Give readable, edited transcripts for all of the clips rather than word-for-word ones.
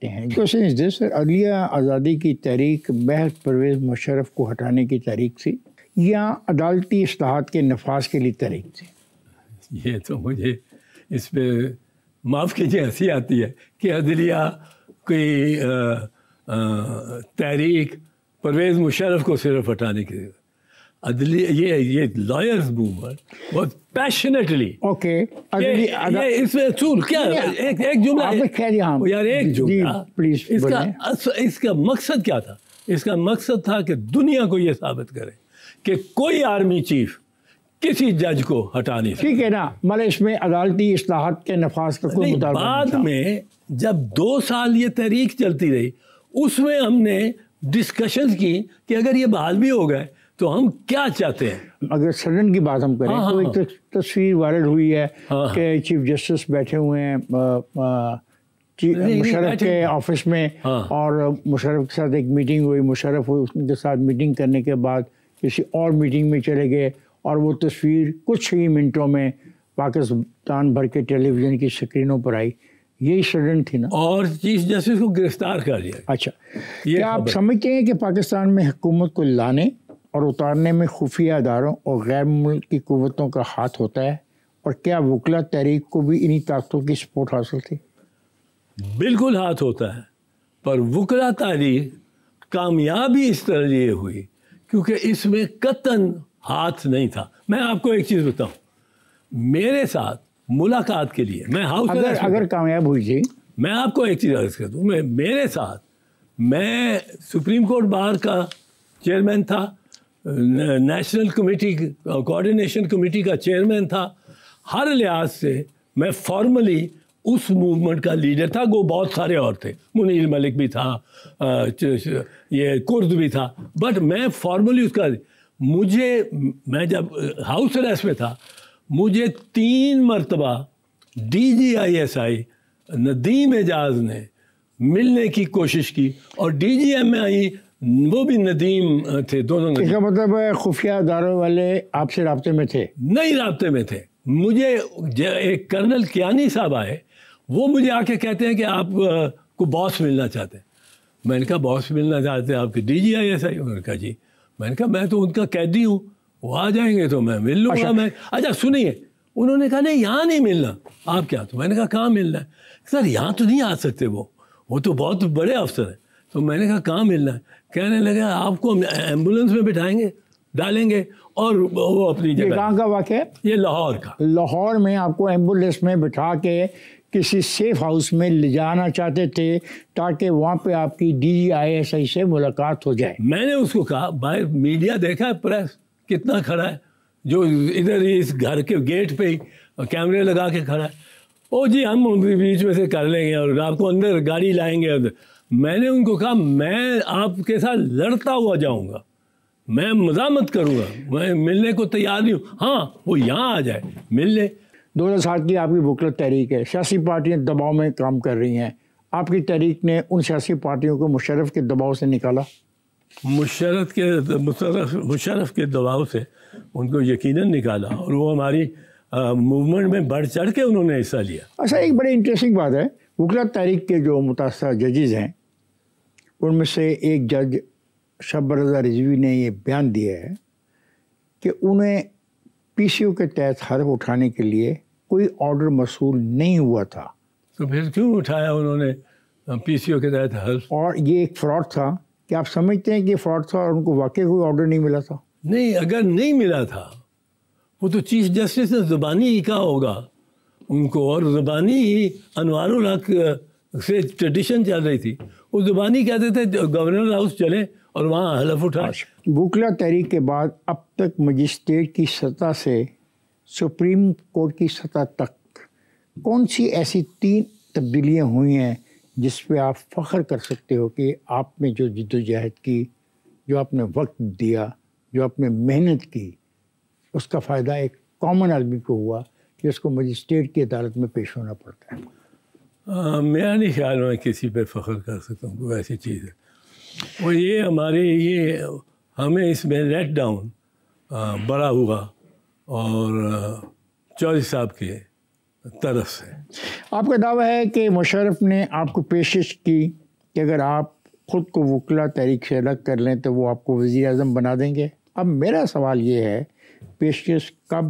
سکتے ہیں. عدلیہ آزادی کی تحریک محض پرویز مشرف کو ہٹانے کی تحریک تھی یا عدالتی اصلاحات کے نفاذ کے لیے تحریک تھی؟ یہ تو مجھے اس پہ معاف کیجیے ہنسی آتی ہے کہ عدلیہ کی تحریک پرویز مشرف کو صرف ہٹانے کی. عدلیہ یہ لائرز موومنٹ بہت پیشنیٹلی اس میں اصول کیا ایک جملہ یار ایک جملہ اس کا مقصد کیا تھا؟ اس کا مقصد تھا کہ دنیا کو یہ ثابت کرے کہ کوئی آرمی چیف کسی جج کو ہٹا نہیں سکتا. ٹھیک ہے نا، مطلب اس میں عدالتی اصلاحات کے نفاذ کا کوئی مطالبہ نہیں تھا. بعد میں جب 2 سال یہ تحریک چلتی رہی اس میں ہم نے ڈسکشنز کی کہ اگر یہ بحال بھی ہو گئے تو ہم کیا چاہتے ہیں. اگر سڈن کی بات ہم کریں تو ایک تصویر وائرل ہوئی ہے کہ چیف جسٹس بیٹھے ہوئے ہیں مشرف کے آفس میں اور مشرف کے ساتھ ایک میٹنگ ہوئی، مشرف ان کے ساتھ میٹنگ کرنے کے بعد کسی اور میٹنگ میں چلے گئے اور وہ تصویر کچھ ہی منٹوں میں پاکستان بھر کے ٹیلی ویژن کی اسکرینوں پر آئی. یہی سڈن تھی نا، اور چیف جسٹس کو گرفتار کر لیا. اچھا، کیا آپ سمجھتے ہیں کہ پاکستان میں حکومت کو لانے اور اتارنے میں خفیہ اداروں اور غیر ملکی قوتوں کا ہاتھ ہوتا ہے؟ اور کیا وکلا تحریک کو بھی انہی طاقتوں کی سپورٹ حاصل تھی؟ بالکل ہاتھ ہوتا ہے، پر وکلا تحریک کامیابی اس طرح یہ ہوئی کیونکہ اس میں قطعاً ہاتھ نہیں تھا. میں آپ کو ایک چیز بتاؤں، میرے ساتھ ملاقات کے لیے میں ہاؤس اگر کامیاب ہوئی تھی، میں آپ کو ایک چیز عرض کر دوں، میرے ساتھ میں سپریم کورٹ بار کا چیئرمین تھا، نیشنل کمیٹی کوآرڈینیشن کمیٹی کا چیئرمین تھا. ہر لحاظ سے میں فارملی اس موومنٹ کا لیڈر تھا. وہ بہت سارے اور تھے، منیر ملک بھی تھا، یہ کرد بھی تھا، بٹ میں فارملی اس کا میں جب ہاؤس اریسٹ میں تھا مجھے 3 مرتبہ DGISI ندیم اعجاز نے ملنے کی کوشش کی اور DGMI وہ بھی ندیم تھے. دونوں اس کا مطلب خفیہ اداروں والے آپ سے رابطے میں تھے؟ نہیں، رابطے میں تھے. مجھے ایک کرنل کیانی صاحب آئے، وہ مجھے آ کے کہتے ہیں کہ آپ کو باس ملنا چاہتے ہیں. میں نے کہا باس ملنا چاہتے ہیں آپ کے DGISI؟ انہوں نے کہا جی. میں نے کہا میں تو ان کا قیدی ہوں، وہ آ جائیں گے تو میں مل لوں گا. میں اچھا سنیے، انہوں نے کہا نہیں یہاں نہیں ملنا. آپ کیا؟ تو میں نے کہا کہاں ملنا ہے؟ سر یہاں تو نہیں آ سکتے، وہ تو بہت بڑے افسر ہیں. تو میں نے کہا کہاں ملنا ہے؟ کہنے لگا آپ کو ہم ایمبولینس میں بٹھائیں گے، ڈالیں گے اور وہ اپنی جگہ. کہاں کا واقعہ ہے؟ یہ لاہور کا. لاہور میں آپ کو ایمبولینس میں بٹھا کے کسی سیف ہاؤس میں لے جانا چاہتے تھے تاکہ وہاں پہ آپ کی DGISI سے ملاقات ہو جائے. میں نے اس کو کہا باہر میڈیا دیکھا ہے، پریس کتنا کھڑا ہے، جو ادھر ہی اس گھر کے گیٹ پہ ہی کیمرے لگا کے کھڑا ہے. او جی ہم بیچ میں سے کر لیں گے اور آپ کو اندر گاڑی لائیں گے. میں نے ان کو کہا میں آپ کے ساتھ لڑتا ہوا جاؤں گا، میں مزاحمت کروں گا، میں ملنے کو تیار نہیں ہوں. ہاں وہ یہاں آ جائے مل لے. 2007 کی آپ کی وکلت تحریک ہے، سیاسی پارٹیاں دباؤ میں کام کر رہی ہیں. آپ کی تحریک نے ان سیاسی پارٹیوں کو مشرف کے دباؤ سے نکالا؟ مشرف کے دباؤ سے ان کو یقیناً نکالا اور وہ ہماری موومنٹ میں بڑھ چڑھ کے انہوں نے حصہ لیا. اچھا، ایک بڑی انٹرسٹنگ بات ہے، وکلت تحریک کے جو متاثرہ ججز ہیں ان میں سے ایک جج شب رضا رضوی نے یہ بیان دیا ہے کہ انہیں PCO کے تحت حلف اٹھانے کے لیے کوئی آرڈر موصول نہیں ہوا تھا. تو پھر کیوں اٹھایا انہوں نے PCO کے تحت حلف؟ اور یہ ایک فراڈ تھا. کیا آپ سمجھتے ہیں کہ فراڈ تھا اور ان کو واقعی کوئی آرڈر نہیں ملا تھا؟ نہیں، اگر نہیں ملا تھا وہ تو چیف جسٹس نے زبانی ہی کہا ہوگا ان کو، اور زبانی ہی انوار الحق سے ٹریڈیشن چل رہی تھی، وہ زبانی کہتے تھے گورنر ہاؤس چلیں اور وہاں حلف اٹھائیں. وکلا تحریک کے بعد اب تک مجسٹریٹ کی سطح سے سپریم کورٹ کی سطح تک کون سی ایسی 3 تبدیلیاں ہوئی ہیں جس پہ آپ فخر کر سکتے ہو کہ آپ نے جو جد و جہد کی، جو آپ نے وقت دیا، جو آپ نے محنت کی، اس کا فائدہ ایک کامن آدمی کو ہوا کہ اس کو مجسٹریٹ کی عدالت میں پیش ہونا پڑتا ہے؟ میرا نہیں خیال میں کسی پہ فخر کر سکتا ہوں، کوئی ایسی چیز ہے. اور یہ ہمیں اس میں لیٹ ڈاؤن بڑا ہوا اور چودھری صاحب کے طرف سے. آپ کا دعویٰ ہے کہ مشرف نے آپ کو پیشکش کی کہ اگر آپ خود کو وکلا تحریک سے الگ کر لیں تو وہ آپ کو وزیر اعظم بنا دیں گے. اب میرا سوال یہ ہے پیشکش کب،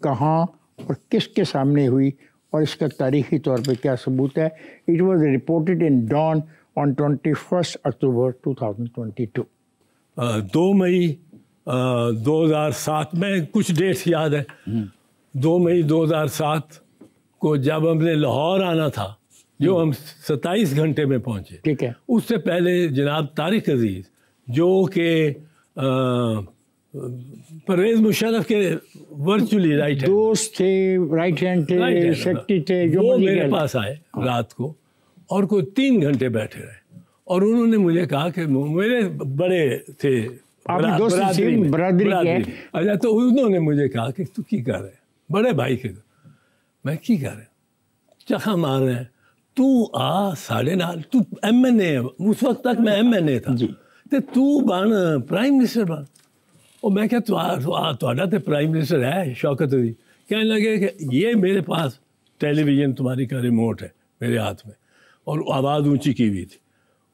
کہاں اور کس کے سامنے ہوئی اور اس کا تاریخی طور پہ کیا ثبوت ہے؟ It was reported in Dawn on 21 October 2022. 2 مئی 2007 میں کچھ ڈیٹس یاد ہے. 2 مئی 2007 کو جب ہم نے لاہور آنا تھا، جو ہم 27 گھنٹے میں پہنچے. ٹھیک ہے. اس سے پہلے جناب طارق عزیز جو کہ پرویز مشرف کے ورچولی رائٹ دوست تھے، رائٹ ہینڈ تھے، سیکٹری تھے، جو وہ میرے پاس آئے رات کو اور کوئی 3 گھنٹے بیٹھے رہے اور انہوں نے مجھے کہا کہ میرے بڑے تھے برادری کے. اچھا، تو انہوں نے مجھے کہا کہ تو کی کر رہے بڑے بھائی کے. میں کی کر رہے چکھا مار رہے ہیں، تو آ ساڑھے نال تو ایم این اے. اس وقت تک میں ایم این اے تھا. تو بن پرائم منسٹر بن. اور میں کیا تھوڑا تو پرائم منسٹر ہے شوکت عزیز. کہنے لگے کہ یہ میرے پاس ٹیلی ویژن تمہاری کا ریموٹ ہے میرے ہاتھ میں اور آواز اونچی کی ہوئی تھی.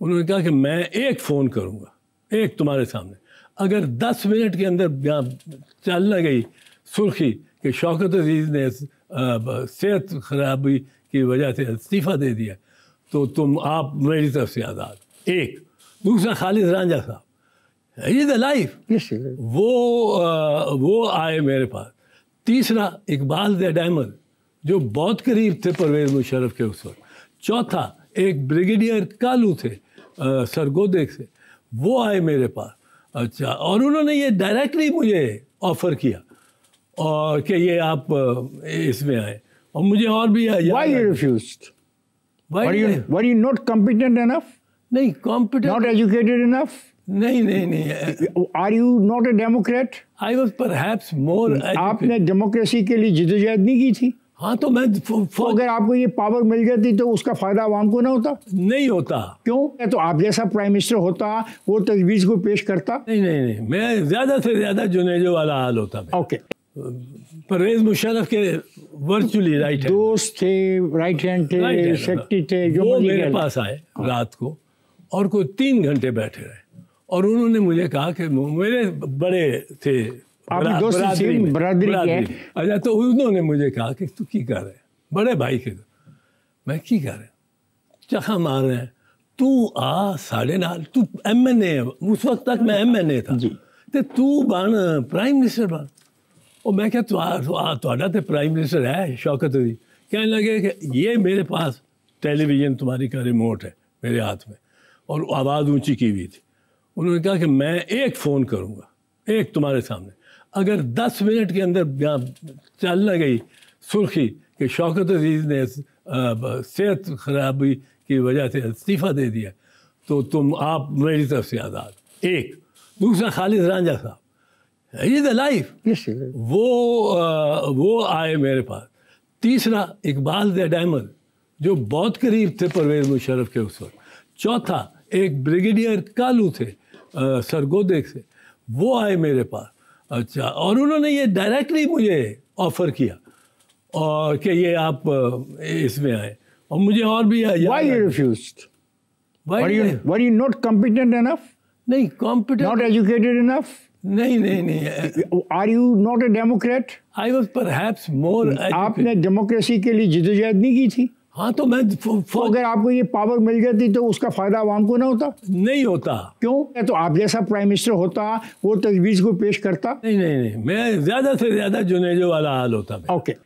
انہوں نے کہا کہ میں ایک فون کروں گا، ایک تمہارے سامنے، اگر 10 منٹ کے اندر چل نہ گئی سرخی کہ شوکت عزیز نے صحت خرابی کی وجہ سے استعفیٰ دے دیا تو آپ میری طرف سے آزاد. ایک دوسرا خالد رانجھا صاحب از لائف، وہ آئے میرے پاس. تیسرا اقبال زید احمد جو بہت قریب تھے پرویز مشرف کے اس وقت. چوتھا ایک بریگیڈیئر کالو تھے سرگودے سے، وہ آئے میرے پاس. اچھا، اور انہوں نے یہ ڈائریکٹلی مجھے آفر کیا اور کہ یہ آپ اس میں آئے. اور مجھے اور بھی Why you refused? Were you not competent enough? نہیں competent. Not educated enough? نہیں. Are you not a Democrat? I was perhaps more. آپ نے ڈیموکریسی کے لیے جدوجہد نہیں کی تھی؟ ہاں، تو میں اگر آپ کو یہ پاور مل جاتی تو اس کا فائدہ عوام کو نہ ہوتا؟ نہیں ہوتا. کیوں؟ تو آپ جیسا پرائم منسٹر ہوتا، وہ تجویز کو پیش کرتا. نہیں، میں زیادہ سے زیادہ جنیجو والا حال ہوتا. اوکے. پرویز مشرف کے ورچولی رائٹ دوست تھے، رائٹ ہینڈ تھے، سیکٹری تھے، جو وہ میرے پاس آئے رات کو اور کوئی 3 گھنٹے بیٹھے رہے اور انہوں نے مجھے کہا کہ میرے بڑے تھے برادری کے. اچھا، تو انہوں نے مجھے کہا کہ تو کی کر رہے بڑے بھائی کے. میں کی کر رہے چکھا مار رہے ہیں، تو آ ساڑھے نال تو ایم این اے. اس وقت تک میں ایم این اے تھا. تو بن پرائم منسٹر بن. اور میں کیا تھوڑا تو پرائم منسٹر ہے شوکت عزیز. کہنے لگے کہ یہ میرے پاس ٹیلی ویژن تمہاری کا ریموٹ ہے میرے ہاتھ میں اور آواز اونچی کی ہوئی تھی. انہوں نے کہا کہ میں ایک فون کروں گا، ایک تمہارے سامنے، اگر 10 منٹ کے اندر چل نہ گئی سرخی کہ شوکت عزیز نے صحت خرابی کی وجہ سے استعفیٰ دے دیا تو آپ میری طرف سے آزاد. ایک دوسرا خالد رانجھا صاحب از لائف، وہ آئے میرے پاس. تیسرا اقبال زید احمد جو بہت قریب تھے پرویز مشرف کے اس وقت. چوتھا ایک بریگیڈیئر کالو تھے سرگودے سے، وہ آئے میرے پاس. اچھا، اور انہوں نے یہ ڈائریکٹلی مجھے آفر کیا اور کہ یہ آپ اس میں آئے. اور مجھے اور بھی Why you refused? Were you not competent enough? نہیں competent. Not educated enough? نہیں. Are you not a Democrat? I was perhaps more. آپ نے ڈیموکریسی کے لیے جدوجہد نہیں کی تھی؟ ہاں، تو میں اگر آپ کو یہ پاور مل جاتی تو اس کا فائدہ عوام کو نہ ہوتا؟ نہیں ہوتا. کیوں؟ تو آپ جیسا پرائم منسٹر ہوتا، وہ تجویز کو پیش کرتا. نہیں، میں زیادہ سے زیادہ جنیجو والا حال ہوتا. اوکے.